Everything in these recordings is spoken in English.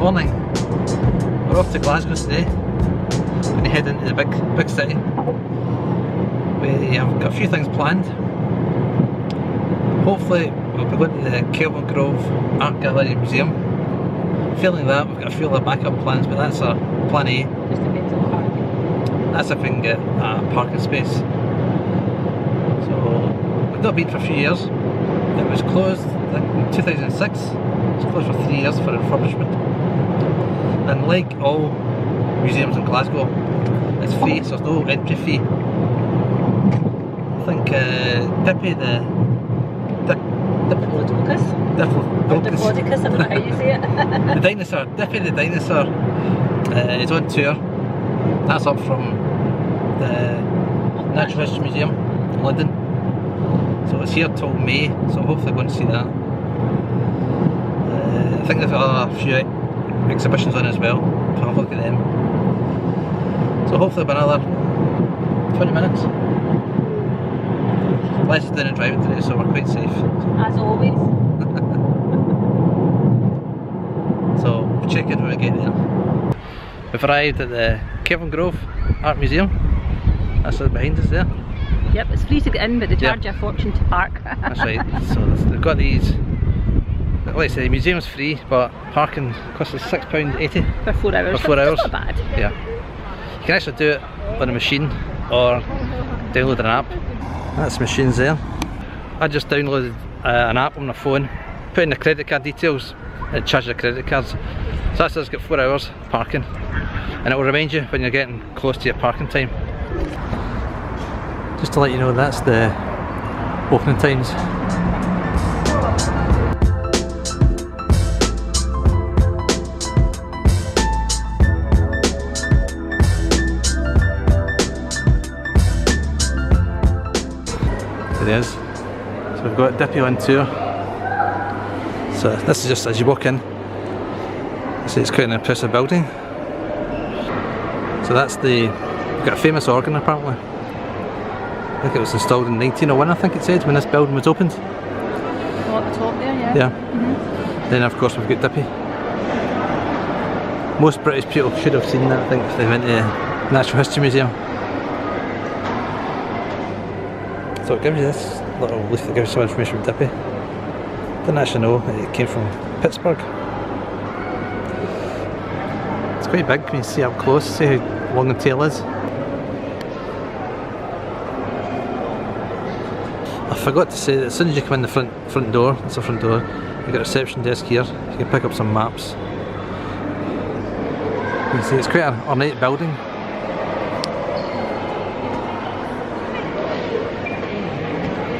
morning. We're off to Glasgow today. We're going to head into the big city. We have got a few things planned. Hopefully we'll be going to the Kelvin Grove Art Gallery Museum. Failing that, we've got a few other backup plans, but that's our plan A. Just depends on parking. That's if we can get a parking space. So we've not been for a few years. It was closed, I think, in 2006. It was closed for 3 years for refurbishment. And like all museums in Glasgow, it's free, so there's no entry fee. I think Dippy Diplodocus, I don't know how you say it. the dinosaur, Dippy the dinosaur, is on tour. That's up from the Natural History Museum in London. So it's here till May, so hopefully go and see that. I think there's a few exhibitions on as well, so have a look at them. So hopefully by another 20 minutes. Les is doing the driving today, so we're quite safe. As always. So we'll check in when we get there. We've arrived at the Kelvin Grove Art Museum. That's behind us there. Yep, it's free to get in, but they charge you a fortune to park. That's right. So they've got these. Like I say, the museum's free, but parking costs us £6.80 for 4 hours. For 4 hours. That's not bad. Yeah. You can actually do it on a machine or download an app. That's the machines there. I just downloaded an app on my phone, put in the credit card details, and it charges the credit cards. So that's just got 4 hours parking, and it will remind you when you're getting close to your parking time. Just to let you know, that's the opening times. There it is. So we've got Dippy on tour. So this is just as you walk in. So it's quite an impressive building. So that's we've got a famous organ apparently. I think it was installed in 1901, I think it said, when this building was opened. Oh, at the top there, yeah. Yeah. Then of course we've got Dippy. Most British people should have seen that, I think, if they went to the Natural History Museum. So it gives you this little leaflet that gives you some information about Dippy. Didn't actually know it came from Pittsburgh. It's quite big, can you see up close, see how long the tail is. I forgot to say that as soon as you come in the front door, that's the front door, you've got a reception desk here, you can pick up some maps. You can see it's quite an ornate building.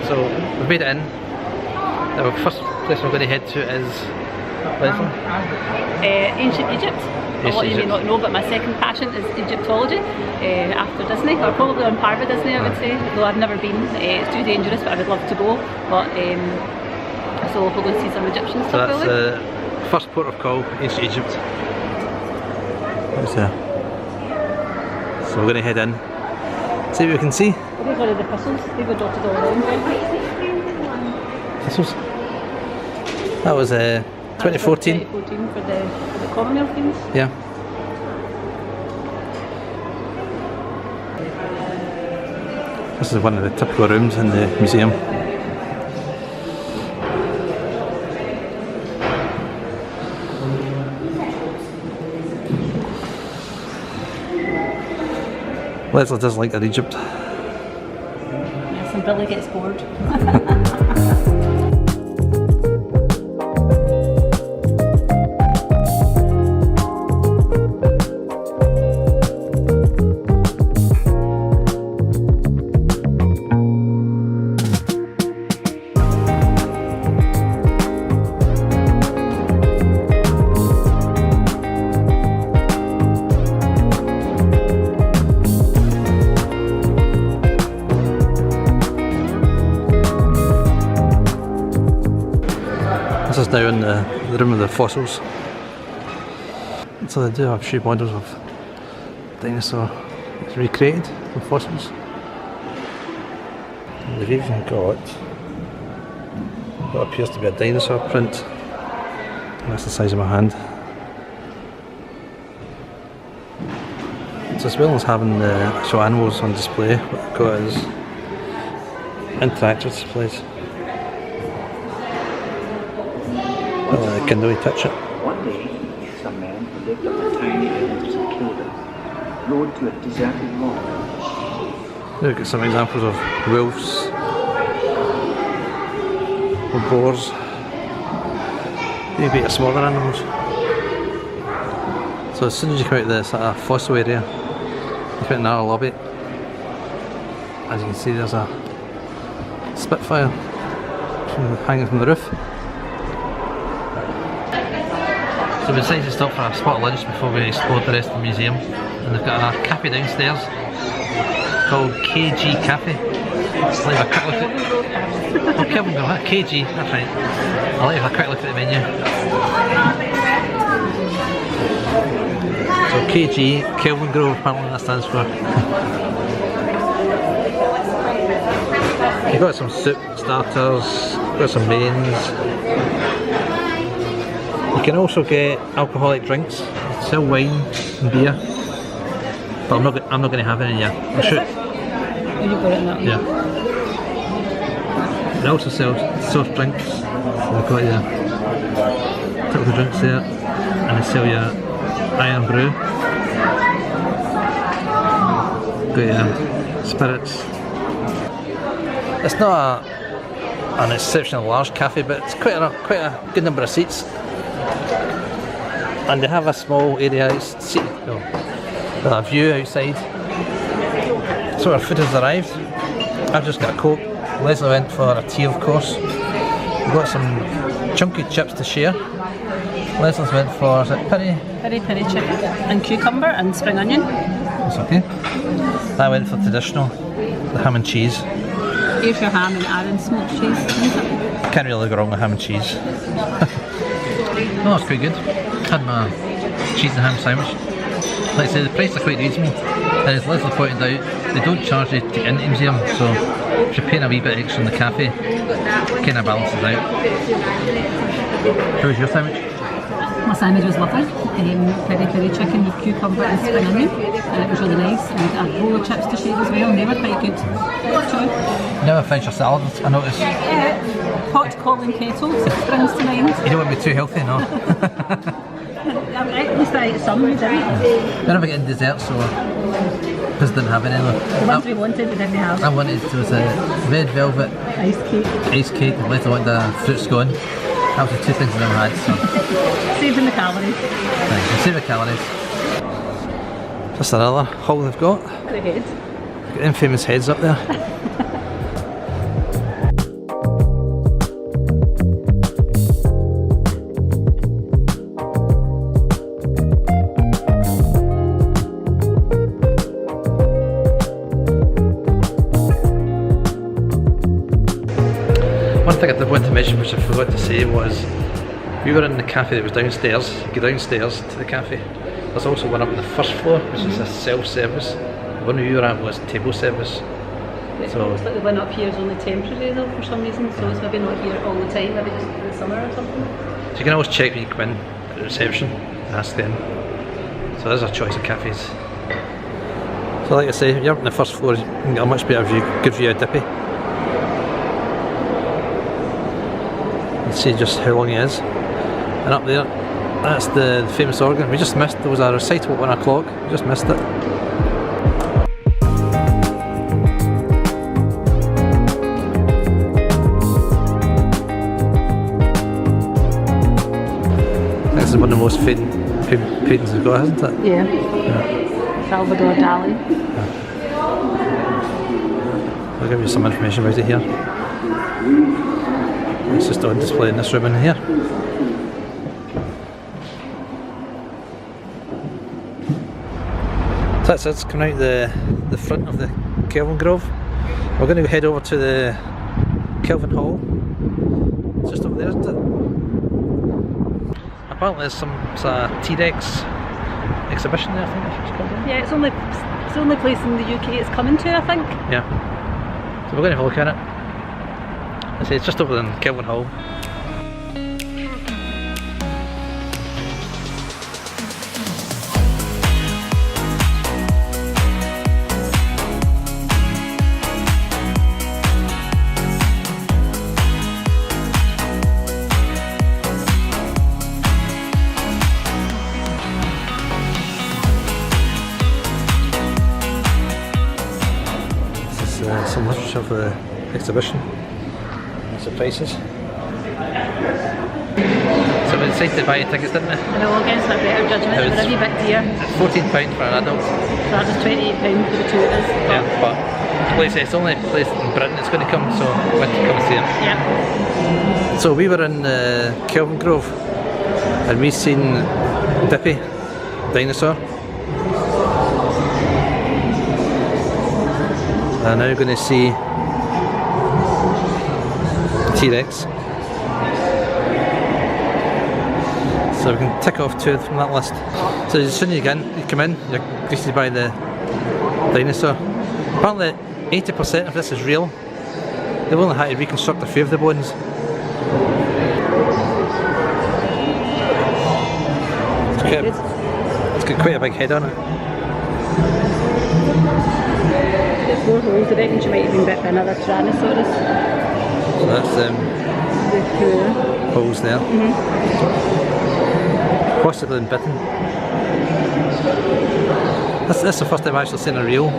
So we've made it in. The first place we're going to head to is Leslie? Ancient Egypt. A lot of you may not know, but my second passion is Egyptology after Disney, or probably on par with Disney, I would say, though I've never been. It's too dangerous, but I would love to go. But so we'll go and see some Egyptian stuff. So that's the first port of call, Ancient Egypt. What's there? So we're going to head in, see what we can see. These are the thistles, they were dotted all around. Thistles? That was 2014. 2014 for the Commonwealth Games. Yeah. This is one of the typical rooms in the museum. Leslie does like her Egypt. Yes, and Billy gets bored. This is now in the room of the fossils. So they do have a few models of dinosaur recreated from fossils. And they've even got what appears to be a dinosaur print. And that's the size of my hand. So as well as having the actual animals on display, what they've got is interactive displays. Can really touch it. One day, some man who lived on the tiny island of Kilda rode to a deserted log. We've got some examples of wolves, or boars, maybe a smaller animals. So as soon as you come out of the sort of fossil area, you come out in our lobby. As you can see, there's a Spitfire hanging from the roof. So we decided to stop for a spot of lunch before we explored the rest of the museum, and they've got a cafe downstairs called KG Cafe. Let's leave a quick look at oh, Kelvin Grove, huh? KG, that's right. I'll let you have a quick look at the menu. So KG, Kelvin Grove, apparently that stands for. You've got some soup, starters, got some mains. You can also get alcoholic drinks, sell wine and beer, but I'm not going to have any yet. I'll shoot. Oh, you've got it now. Yeah. They also sell soft drinks. So they've got your typical drinks there, and they sell your iron brew. Got your spirits. It's not an exceptionally large cafe, but it's quite a good number of seats. And they have a small area, a view outside. So our food has arrived. I've just got a Coke. Leslie went for a tea, of course. We've got some chunky chips to share. Leslie's went for, is it peri? Peri chicken and cucumber and spring onion. That's okay. I went for traditional, the ham and cheese. Here's your ham and Aaron smoked cheese. Can't really go wrong with ham and cheese. Oh, that's quite good. Had my cheese and ham sandwich. Like I say, the prices are quite reasonable. And as Leslie pointed out, they don't charge you to get into the museum, so if you're paying a wee bit extra in the cafe, it kind of balances out. How was your sandwich? My sandwich was lovely. Peri chicken with cucumber and spring onion, and it was really nice. And a bowl of chips to share as well, and they were quite good too. Never finish your salad, I noticed. Pot calling kettle springs to mind. You don't want to be too healthy, no? At least I ate some, did I? We're never getting desserts, so because didn't have any. The ones we wanted, we didn't have. I wanted to was a red velvet ice cake. And later I wanted a fruit scone. That was the two things I never had. So. Saving the calories. Right, save the calories. Just another hall they've got. Good head. Got them famous heads up there. One thing I did want to mention, which I forgot to say, was we were in the cafe that was downstairs. You go downstairs to the cafe. There's also one up on the first floor, which is a self-service. The one we were at was table service. It's So- almost like the one up here is only temporary though for some reason, so it's maybe not here all the time, maybe just in the summer or something. So you can always check when you come in at the reception and ask them. So there's a choice of cafes. So like I say, if you're up on the first floor, you can get a much better view, good view of Dippy. And see just how long he is. And up there, that's the famous organ. We just missed, there was a recital at 1 o'clock, we just missed it. This is one of the most famous paintings we've got, isn't it? Yeah. Yeah. Salvador Dali. I'll give you some information about it here. It's just on display in this room in here. So that's it, coming out the front of the Kelvin Grove. We're going to head over to the Kelvin Hall. It's just over there, isn't it? Apparently there's some T-Rex exhibition there, I think that's what it's called. Yeah, it's the only place in the UK it's coming to, I think. Yeah. So we're going to have a look at it. I say it's just over in Kelvin Hall. of the exhibition. That's the prices. So we decided to buy tickets, didn't we? I know, against my better judgment, they were a wee bit dear. £14 for an adult. So that was £28 for the two of us. Yeah, but like I say, it's the only place in Britain that's going to come, so we went to come and see it. Yeah. So we were in Kelvin Grove and we seen Dippy, dinosaur. And now we're going to see T-Rex. So we can tick off 2 from that list. So as soon as you come in, you're greeted by the dinosaur. Apparently 80% of this is real. They've only had to reconstruct a few of the bones. It's got quite a big head on it. There's 4 holes, I reckon she might have been bit by another Tyrannosaurus. So that's The 2 holes there. Possibly been bitten. That's the first time I've actually seen a real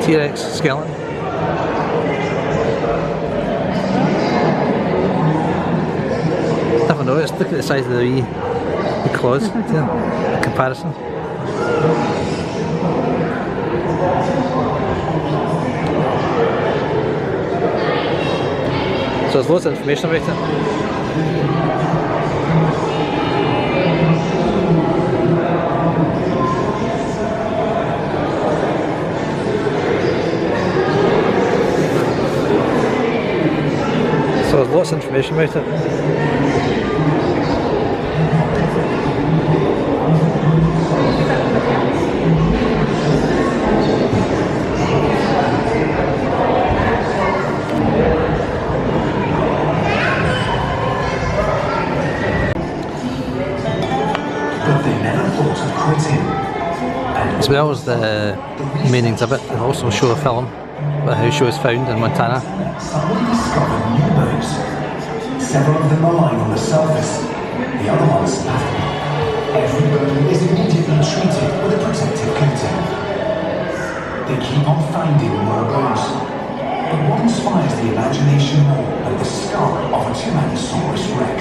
T-Rex skeleton. Never noticed. Look at the size of the wee claws. Yeah, comparison. So there's loads of information about it. So there's lots of information about it. As well as the main exhibit, they also show a film about how she was found in Montana. Someone discovered new bones. Several of them are lying on the surface, the other ones nothing. Every bone is immediately treated with a protective coating. They keep on finding more bones, but what inspires the imagination more than the skull of a Tyrannosaurus Rex?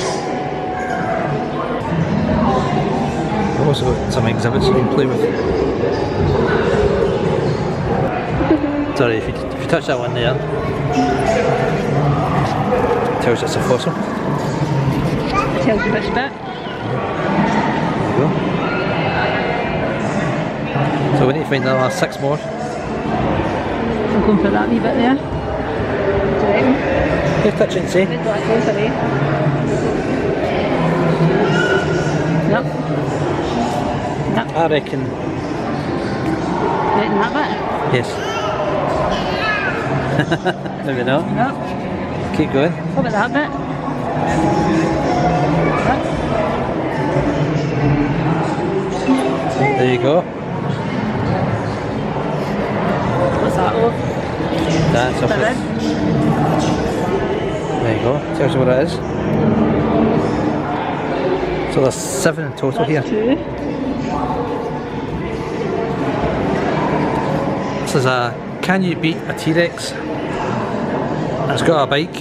I've also got some exhibits you can play with. Sorry, if you touch that one there, it tells you it's a fossil. Tells you which bit. There you go. So we need to find another 6 more. I'm going for that wee bit there. What do you reckon? Just touch it and see. Bit that close away. Yep. Yep. I reckon. Reckon that bit? Yes. Maybe not. No. Keep going. What about that bit? There you go. What's that of? That's off That it. red? There you go. Tells you what it is. So there's 7 in total That's here. 2. This is a Can You Beat a T-Rex? And it's got a bike.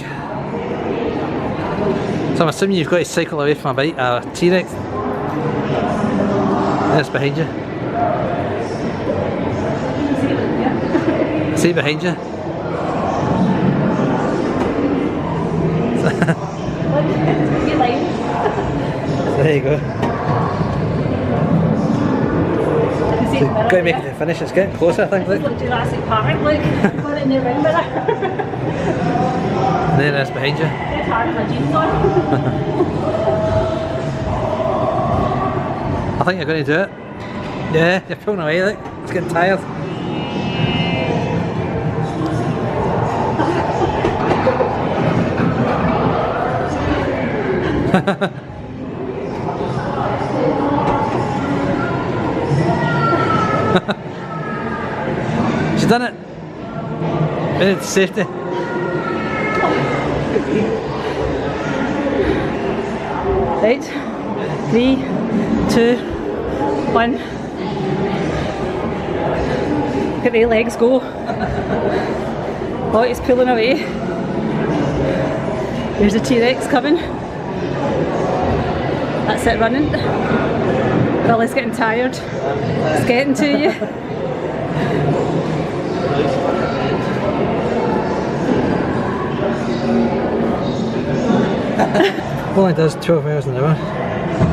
So I'm assuming you've got to cycle away from a bike, a T-Rex. That's behind you. See it behind you? There you go. So you've got to make it to the finish, it's getting closer I think. Look. It's like Jurassic Park, look. Got it in the ring with it. There it is behind you. It's hard with my jeans on. I think you're going to do it. Yeah, you're pulling away, look. It's getting tired. She's done it. Made it to safety. Right. 3, 2, 1. Look at the legs go. Oh, he's pulling away. There's a T-Rex coming. That's it, running. Billy's getting tired. It's getting to you. Only does 12 miles an hour.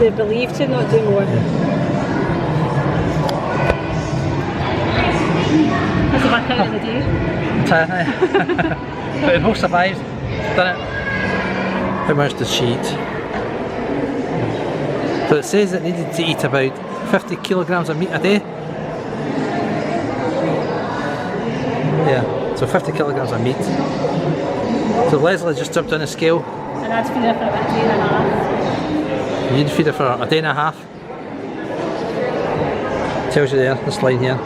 They believe to not do more. That's a back out in the day. Tired now. But we've all survived. Done it. How much did she eat? So it says it needed to eat about 50 kilograms of meat a day. Yeah, so 50 kilograms of meat. So Leslie just jumped on the scale. And I'd feed her for about a day and a half. You'd feed her for a day and a half. Tells you there, this line here.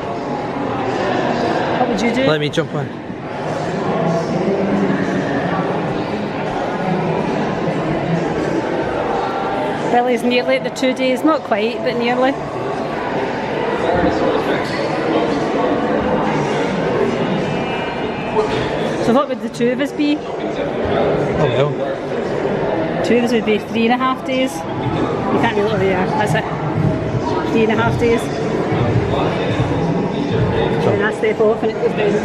What would you do? Let me jump on. Billy's nearly at the 2 days, not quite, but nearly. So what would the two of us be? Oh well. Two of us would be 3.5 days. You can't really, oh yeah, that's it. 3.5 days. And I step off and it goes down to...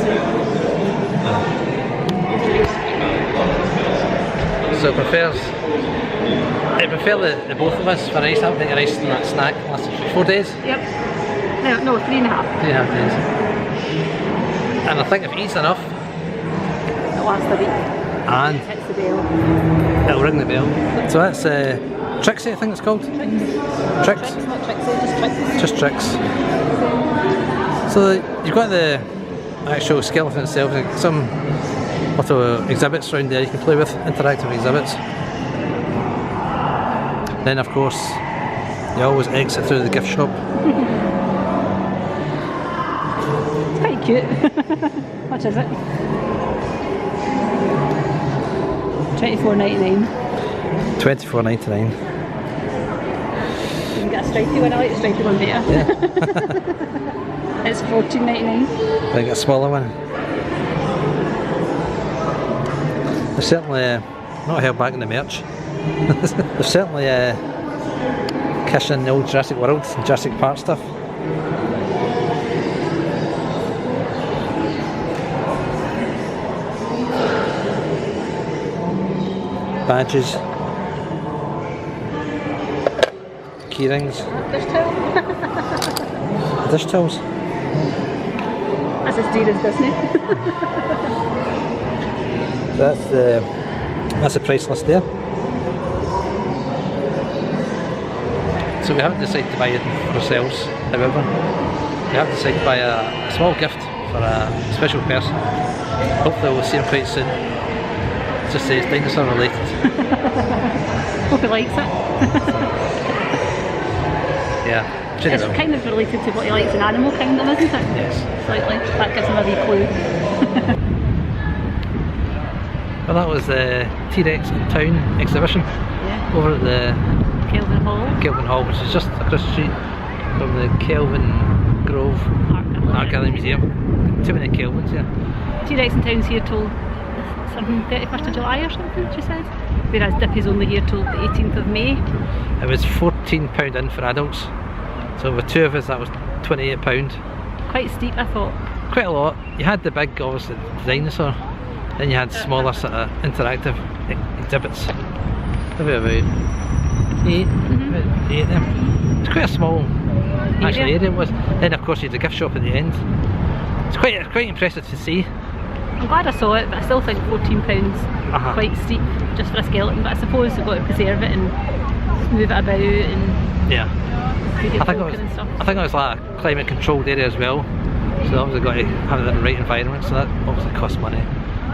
So it prefers the both of us for ice. I think a nice snack lasts 4 days. Yep. No, 3.5. 3.5 days. And I think if it eats enough, It lasts a week. and Hits the bell. it'll ring the bell. So that's Trixie, I think it's called. Tricks. Tricks, not Trixie, just Tricks. Just Tricks. So you've got the actual skeleton itself, like some little exhibits around there you can play with, interactive exhibits. Then of course you always exit through the gift shop. It's quite cute. How much is it? $24.99. $24.99. You can get a stripy one, I like the stripy one better. Yeah. It's $14.99. I get a smaller one. They're certainly not held back in the merch. They're certainly cashing the old Jurassic World and Jurassic Park stuff. Badges. Key rings. Dish towel. Dish towels. That's as dear as Disney. That's the price list there. So we haven't decided to buy it ourselves, however. We have decided to buy a small gift for a special person. Hopefully we'll see him quite soon. It just says dinosaur related. Hope he likes it. Yeah, It's kind of related to what he likes in Animal Kingdom, isn't it? Yes. Slightly. That gives him a wee clue. Well, that was the T-Rex in Town exhibition. Yeah. Over at the Kelvin Hall, which is just across the street from the Kelvin Grove Art Gallery Museum. Too many Kelvins here. T-Rex in Town's here till something 31st of July or something, she said. Whereas Dippy's only here till the 18th of May. It was £14 in for adults. So with two of us that was £28. Quite steep, I thought. Quite a lot. You had the big, obviously, the dinosaur. Then you had smaller sort of interactive exhibits. Maybe about 8 of them. It's quite a small actually area it was. Then of course you had the gift shop at the end. It's quite impressive to see. I'm glad I saw it, but I still think £14 quite steep just for a skeleton. But I suppose you've got to preserve it and move it about and yeah. I think it was like a climate controlled area as well. So obviously got to have it in the right environment. So that obviously costs money.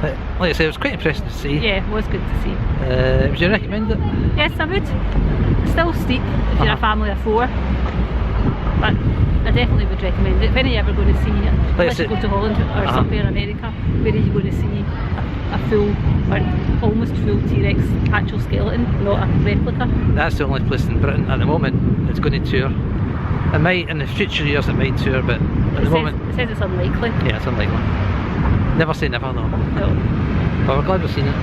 But like I say, it was quite impressive to see. Yeah, it was good to see. Would you recommend it? Yes, I would. Still steep if you're a family of 4, but I definitely would recommend it. When are you ever going to see it? Unless you go to Holland or somewhere in America, where are you going to see a full or almost full T-Rex actual skeleton, not a replica? That's the only place in Britain at the moment it's going to tour. It might, in the future years it might tour, but at the moment... It says it's unlikely. Yeah, it's unlikely. Never say never though. No. But we're glad we've seen it.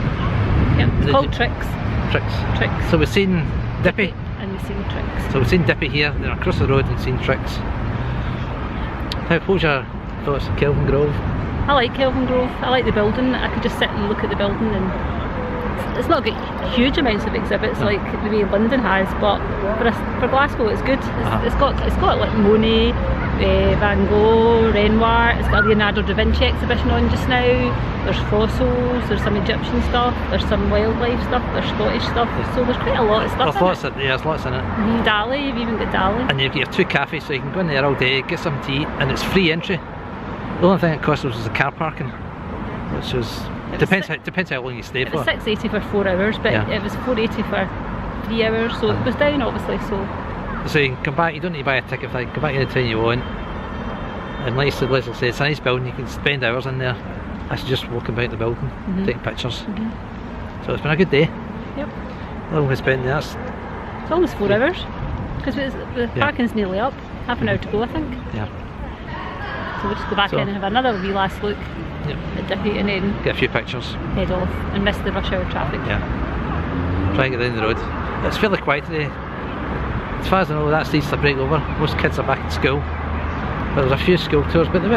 Yep. It's Did called you- Tricks. Tricks. Tricks. So we've seen Dippy. And we've seen Tricks. So we've seen Dippy here, then across the road and seen Tricks. How, what was your thoughts of Kelvin Grove? I like Kelvin Grove. I like the building. I could just sit and look at the building, and it's not got huge amounts of exhibits like the way London has, but for Glasgow it's good. It's got like Monet, Van Gogh, Renoir. It's got a Leonardo da Vinci exhibition on just now. There's fossils, there's some Egyptian stuff, there's some wildlife stuff, there's Scottish stuff. So there's quite a lot of stuff. There's lots in it. Dali, you've even got Dali. And you've got your 2 cafes, so you can go in there all day, get some tea, and it's free entry. The only thing it cost us was the car parking, which was depends how long you stay It for. was $6.80 for 4 hours, but Yeah. it was $4.80 for 3 hours, so it was down obviously. So you can come back. You don't need to buy a ticket for it. You can come back anytime you want. And like Leslie said, it's a nice building. You can spend hours in there. Actually, just walking about the building, taking pictures. So it's been a good day. Yep. How long we spent there? It's almost 4 hours because the parking's nearly up. Half an hour to go, I think. Yeah. So we'll just go back in and have another wee last look at Dippy and then Get a few pictures. head off and miss the rush hour traffic. Yeah. Try and get down the road. It's fairly quiet today. As far as I know, that's the Easter break over. Most kids are back at school. But there was a few school tours, but the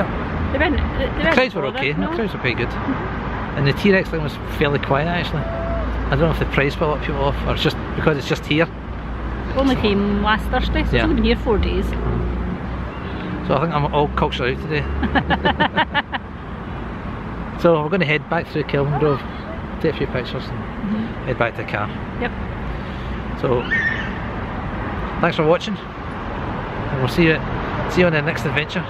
crowds were okay. No? The crowds were pretty good. And the T-Rex thing was fairly quiet actually. I don't know if the price put a lot of people off or it's just because it's just here. Only came last Thursday, so it's only been here 4 days. So I think I'm all cultured out today. So we're going to head back through Kelvin Grove, take a few pictures and head back to the car. Yep. So thanks for watching and we'll see you on the next adventure.